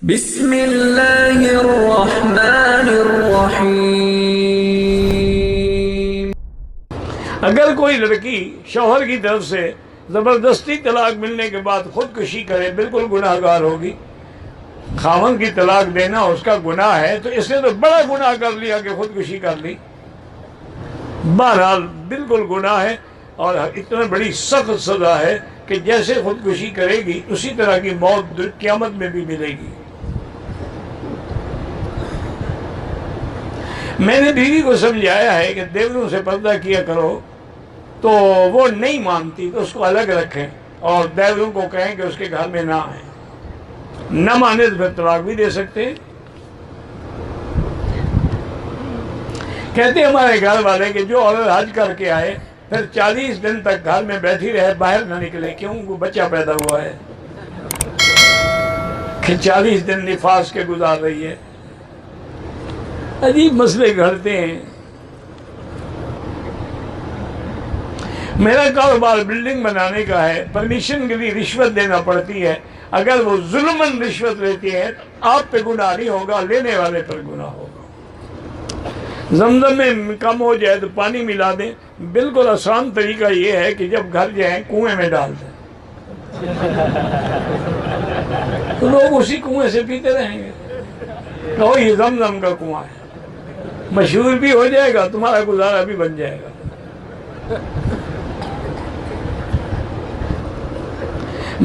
بسم اللہ الرحمن الرحیم۔ اگر کوئی لڑکی شوہر کی طرف سے زبردستی طلاق ملنے کے بعد خودکشی کرے بالکل گناہ گار ہوگی۔ خاوند کی طلاق دینا اس کا گناہ ہے تو اس نے تو بڑا گناہ کر لیا کہ خودکشی کر لی۔ بہرحال بالکل گناہ ہے اور اتنا بڑی سخت سزا ہے کہ جیسے خودکشی کرے گی اسی طرح کی موت قیامت میں بھی ملے گی۔ میں نے بیوی کو سمجھایا ہے کہ دیوروں سے پردہ کیا کرو، تو وہ نہیں مانتی تو اس کو الگ رکھیں اور دیوروں کو کہیں کہ اس کے گھر میں نہ آئیں۔ نہ مانے تو پھر طلاق بھی دے سکتے ہیں۔ کہتے ہیں ہمارے گھر والے کہ جو عورت حج کر کے آئے پھر 40 دن تک گھر میں بیٹھی رہے، باہر نہ نکلے، کیوں؟ وہ بچہ پیدا ہوا ہے کہ 40 دن نفاس کے گزار رہی ہے۔ عجیب مسئلے گھڑتے ہیں۔ میرا کاروبار بلڈنگ بنانے کا ہے، پرمیشن کے لیے رشوت دینا پڑتی ہے۔ اگر وہ ظلماً رشوت لیتی ہے آپ پہ گناہ نہیں ہوگا، لینے والے پر گناہ ہوگا۔ زمزم میں کم ہو جائے تو پانی ملا دیں۔ بالکل آسان طریقہ یہ ہے کہ جب گھر جائیں کنویں میں ڈال دیں، تو لوگ اسی کنویں سے پیتے رہیں گے۔ کہو یہ زمزم کا کنواں ہے، مشہور بھی ہو جائے گا، تمہارا گزارا بھی بن جائے گا۔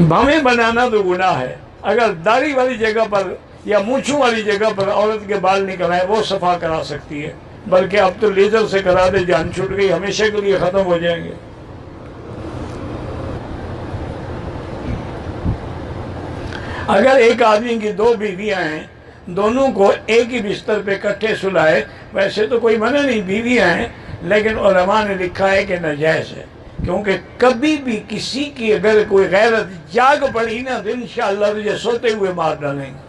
بھویں بنانا تو گناہ ہے۔ اگر داڑھی والی جگہ پر یا مونچھوں والی جگہ پر عورت کے بال نکل آئے وہ صفا کرا سکتی ہے، بلکہ اب تو لیزر سے کرا دے، جان چھوٹ گئی، ہمیشہ کے لیے ختم ہو جائیں گے۔ اگر ایک آدمی کی 2 بیویاں ہیں، دونوں کو ایک ہی بستر پہ اکٹھے سلائے، ویسے تو کوئی منع نہیں، بیویاں ہیں، لیکن علماء نے لکھا ہے کہ ناجائز ہے، کیونکہ کبھی بھی کسی کی اگر کوئی غیرت جاگ پڑی نا تو انشاءاللہ تجھے سوتے ہوئے مار ڈالیں گے۔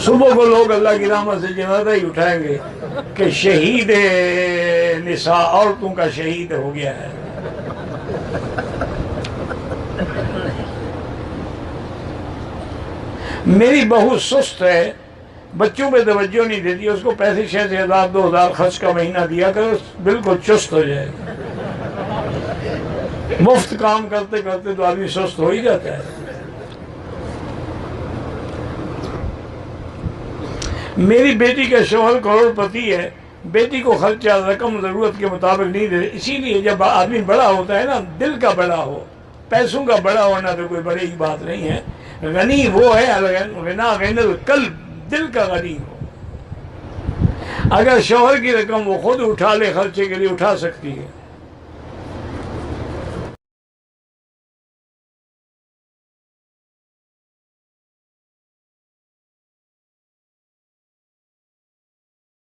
صبح کو لوگ اللہ کی رحمت سے جنازہ ہی اٹھائیں گے کہ شہید نساء، عورتوں کا شہید ہو گیا ہے۔ میری بہو سست ہے، بچوں پہ توجہ نہیں دیتی، اس کو پیسے 6,000 2,000 خرچ کا مہینہ دیا کرو، بالکل چست ہو جائے گا۔ مفت کام کرتے کرتے تو آدمی سست ہو ہی جاتا ہے۔ میری بیٹی کا شوہر کروڑ پتی ہے، بیٹی کو خرچہ رقم ضرورت کے مطابق نہیں دے، اسی لیے جب آدمی بڑا ہوتا ہے نا، دل کا بڑا ہو، پیسوں کا بڑا ہونا تو کوئی بڑی بات نہیں ہے۔ غنی وہ ہے غنا غین القلب، دل کا غنی ہو۔ اگر شوہر کی رقم وہ خود اٹھا لے، خرچے کے لیے اٹھا سکتی ہے۔